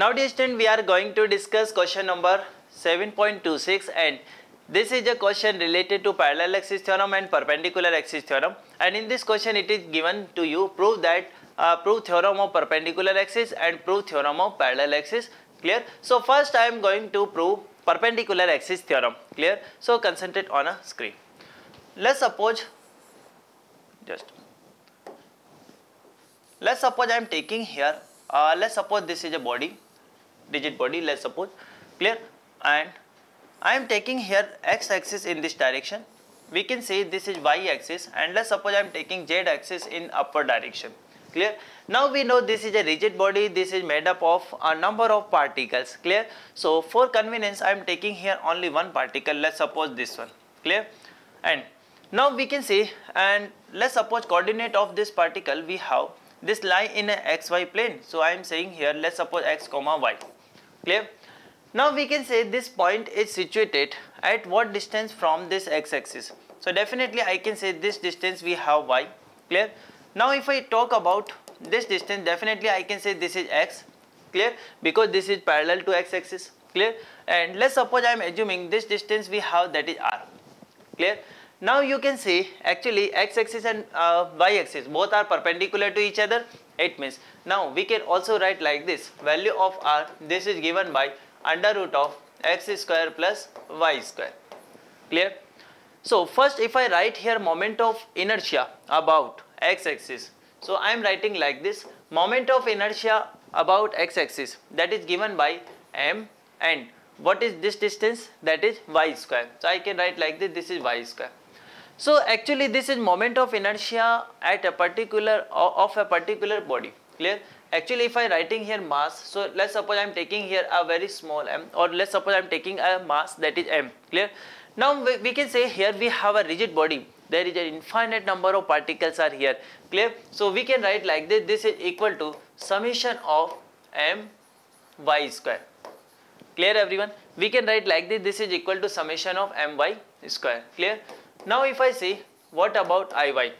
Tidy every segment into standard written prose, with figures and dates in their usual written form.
Now dear student, we are going to discuss question number 7.26, and this is a question related to parallel axis theorem and perpendicular axis theorem. And in this question it is given to you prove theorem of perpendicular axis and prove theorem of parallel axis. Clear? So first I am going to prove perpendicular axis theorem. Clear? So concentrate on a screen. Let's suppose I am taking here, let's suppose this is a body, rigid body, let's suppose. Clear? And I am taking here x axis in this direction. We can say this is y axis, and let's suppose I am taking z axis in upward direction. Clear? Now we know this is a rigid body, this is made up of a number of particles. Clear? So for convenience I am taking here only one particle, let's suppose this one. Clear? And now we can say, and let's suppose coordinate of this particle we have this lie in a xy plane. So I am saying here, let's suppose x comma y. Clear? Now we can say this point is situated at what distance from this x axis. So definitely I can say this distance we have y. Clear? Now if I talk about this distance, definitely I can say this is x. Clear? Because this is parallel to x axis. Clear? And let's suppose I am assuming this distance we have, that is r. Clear? Now you can say actually x axis and y axis both are perpendicular to each other. It means now we can also write like this, value of r, this is given by under root of x square plus y square. Clear? So first if I write here moment of inertia about x axis, so I am writing like this, moment of inertia about x axis, that is given by m, and what is this distance, that is y square. So I can write like this is y square. So actually this is moment of inertia at a particular body. Clear? Actually if I writing here mass, so let's suppose I am taking here a very small m, or let's suppose I am taking a mass, that is m. Clear? Now we can say here we have a rigid body, there is an infinite number of particles are here. Clear? So we can write like this is equal to summation of m y square. Clear everyone? We can write like this is equal to summation of m y square. Clear? Now if I say what about Iy?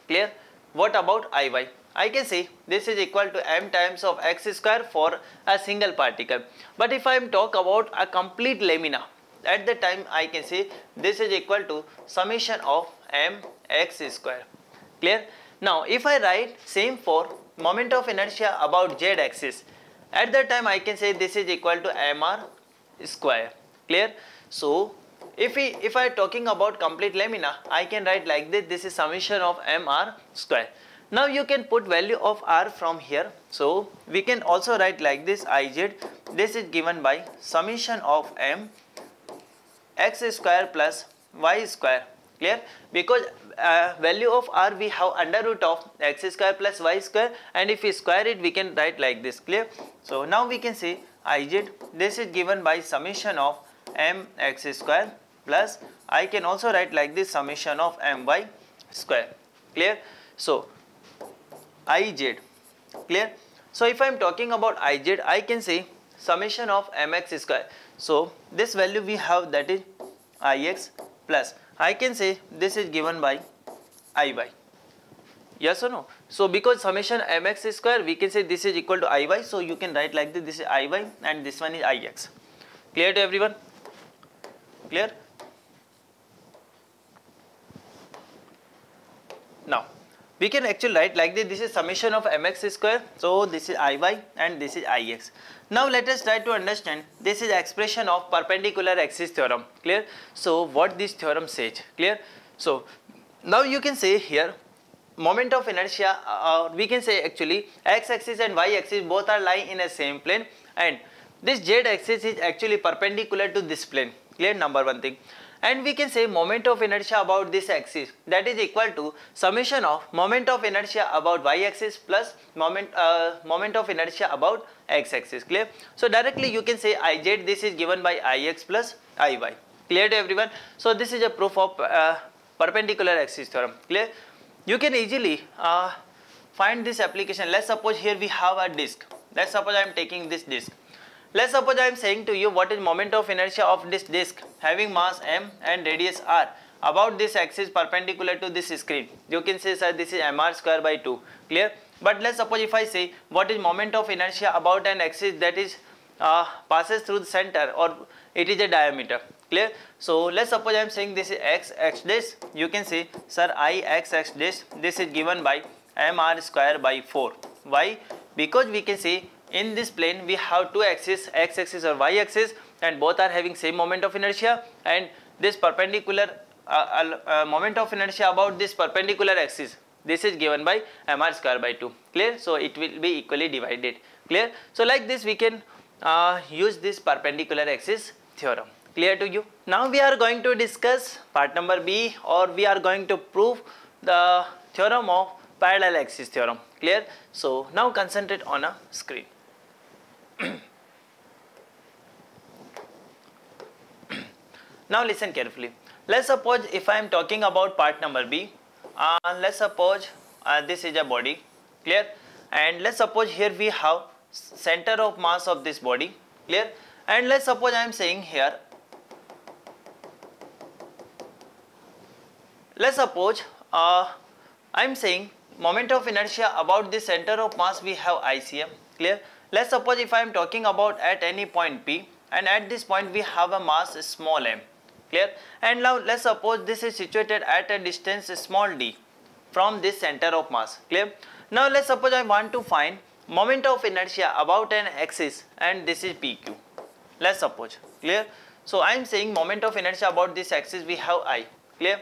Clear? What about Iy? I can say this is equal to m times of x square for a single particle. But if I am talk about a complete lamina, at the time I can say this is equal to summation of m x square. Clear? Now if I write same for moment of inertia about z axis, at that time I can say this is equal to mr square. Clear? So if I talking about complete lamina, I can write like this is summation of mr square. Now you can put value of r from here, so we can also write like this Iz, this is given by summation of m x square plus y square. Clear? Because value of r we have under root of x square plus y square, and if we square it we can write like this. Clear? So now we can say Iz, this is given by summation of m x square plus I can also write like this summation of my square. Clear? So Iz. Clear? So if I am talking about Iz, I can say summation of mx square. So this value we have, that is Ix, plus I can say this is given by Iy. Yes or no? So because summation mx square, we can say this is equal to Iy. So you can write like this is Iy and this one is Ix. Clear to everyone? Clear? Now we can actually write like this is summation of mx square, so this is Iy and this is Ix. Now let us try to understand, this is expression of perpendicular axis theorem. Clear? So what this theorem says. Clear? So now you can say here moment of inertia, we can say actually x axis and y axis both are lying in a same plane, and this z axis is actually perpendicular to this plane. Clear? Number one thing. And we can say moment of inertia about this axis, that is equal to summation of moment of inertia about y axis plus moment of inertia about x axis. Clear? So directly you can say Iz, this is given by Ix plus Iy. Clear to everyone? So this is a proof of perpendicular axis theorem. Clear? You can easily find this application. Let's suppose here we have a disk. Let's suppose I am taking this disk. Let's suppose I am saying to you what is moment of inertia of this disk having mass m and radius r about this axis perpendicular to this screen. You can say, sir, this is mr square by 2. Clear? But let's suppose if I say what is moment of inertia about an axis that is passes through the center, or it is a diameter. Clear? So let's suppose I am saying this is x dash. You can say, sir, I x dash, this is given by mr square by 4. Why? Because we can say in this plane we have two axes, x axis or y axis, and both are having same moment of inertia, and this perpendicular moment of inertia about this perpendicular axis, this is given by mr square by 2. Clear? So it will be equally divided. Clear? So like this we can use this perpendicular axis theorem. Clear to you? Now we are going to discuss part number B, or we are going to prove the theorem of parallel axis theorem. Clear? So now concentrate on a screen. Now listen carefully. Let's suppose if I am talking about part number B, let's suppose this is a body. Clear? And let's suppose here we have center of mass of this body. Clear? And let's suppose I am saying here, let's suppose I am saying moment of inertia about the center of mass we have ICM. Clear? Let's suppose if I am talking about at any point P, and at this point we have a mass small m. Clear? And now let's suppose this is situated at a distance small d from this center of mass. Clear? Now let's suppose I want to find moment of inertia about an axis, and this is PQ. Let's suppose. Clear? So I am saying moment of inertia about this axis we have I. Clear?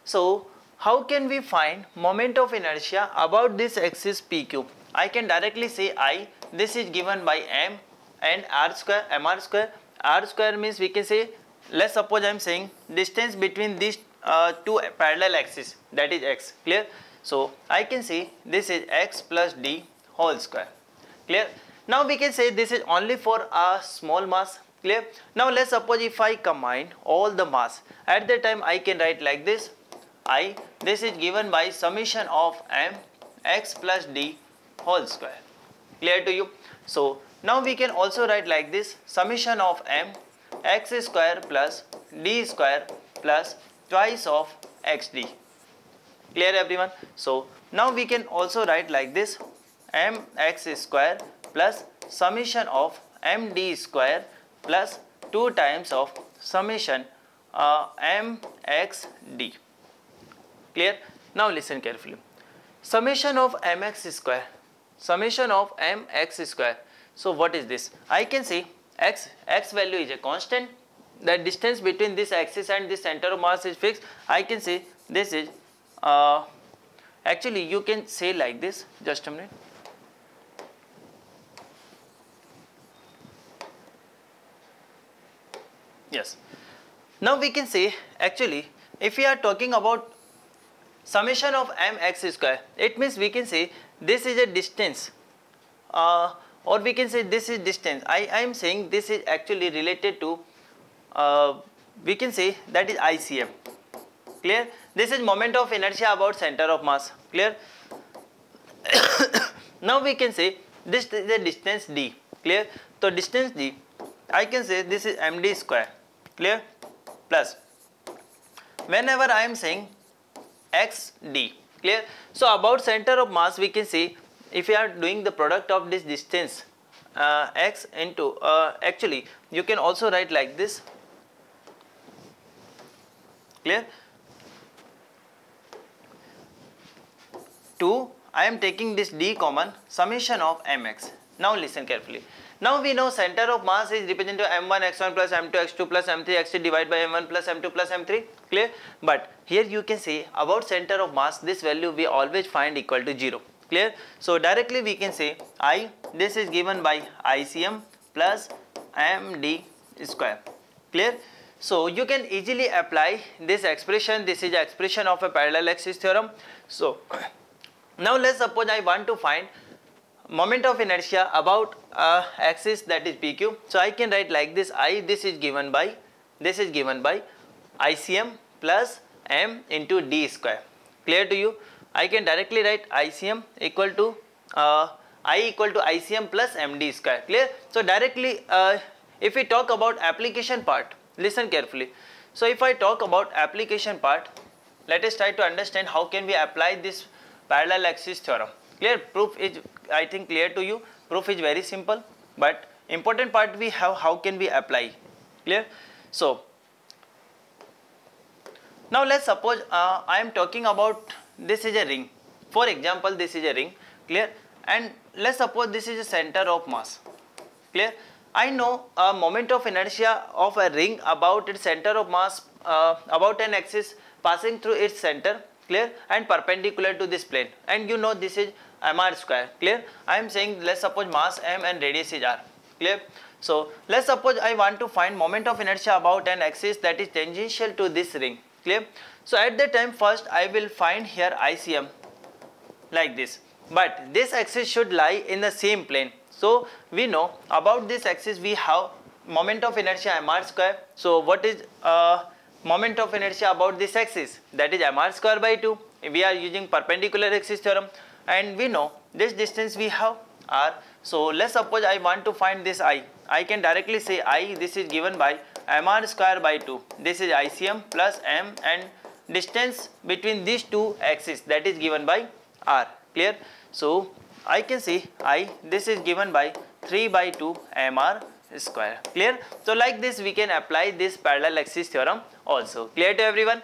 So how can we find moment of inertia about this axis PQ? I can directly say I, this is given by m and r square, mr square. R square means we can say, let's suppose I am saying distance between these two parallel axes, that is x. Clear? So I can say this is x plus d whole square. Clear? Now we can say this is only for a small mass. Clear? Now let's suppose if I combine all the mass, at that time I can write like this, I, this is given by summation of m x plus d whole square. Clear to you? So now we can also write like this, summation of m x square plus d square plus twice of xd. Clear everyone? So now we can also write like this, mx square plus summation of md square plus 2 times of summation mxd. Clear? Now listen carefully. Summation of mx square, summation of mx square. So what is this? I can say x value is a constant, the distance between this axis and this center of mass is fixed. I can say this is actually you can say like this, just a minute. Yes. Now we can say, actually if we are talking about summation of mx square, it means we can say this is a distance, or we can say this is distance. I am saying this is actually related to we can say that is ICM. Clear? This is moment of inertia about center of mass. Clear? Now we can say this is the distance d. Clear? So distance d, I can say this is md square. Clear? Plus whenever I am saying xd. Clear? So about center of mass we can say, if you are doing the product of this distance x into actually you can also write like this. Clear? 2, I am taking this d common, summation of mx. Now listen carefully. Now we know center of mass is represented by m1 x1 plus m2 x2 plus m3 x3 divided by m1 plus m2 plus m3. Clear? But here you can say about center of mass, this value we always find equal to 0. Clear? So directly we can say I, this is given by ICM plus md square. Clear? So you can easily apply this expression. This is the expression of a parallel axis theorem. So now let's suppose I want to find moment of inertia about axis that is PQ. So I can write like this, I, this is given by ICM plus m into d square. Clear to you? I can directly write ICM equal to I equal to ICM plus md square. Clear? So directly if we talk about application part, listen carefully. So if I talk about application part, let us try to understand how can we apply this parallel axis theorem. Clear? Proof is, I think, clear to you. Proof is very simple, but important part we have, how can we apply? Clear? So now let's suppose I am talking about, this is a ring. For example, this is a ring. Clear? And let's suppose this is a center of mass. Clear? I know a moment of inertia of a ring about its center of mass, about an axis passing through its center. Clear? And perpendicular to this plane, and you know this is mr square. Clear? I am saying, let's suppose mass m and radius is r. Clear? So let's suppose I want to find moment of inertia about an axis that is tangential to this ring. Clear? So at that time, first I will find here ICM like this, but this axis should lie in the same plane. So we know about this axis we have moment of inertia mr square. So what is moment of inertia about this axis? That is mr square by 2. We are using perpendicular axis theorem, and we know this distance we have r. So let's suppose I want to find this I can directly say I, this is given by mr square by 2. This is ICM plus m, and distance between these two axes, that is given by r. Clear? So I can see I, this is given by 3 by 2 mr square. Clear? So like this we can apply this parallel axis theorem also. Clear to everyone?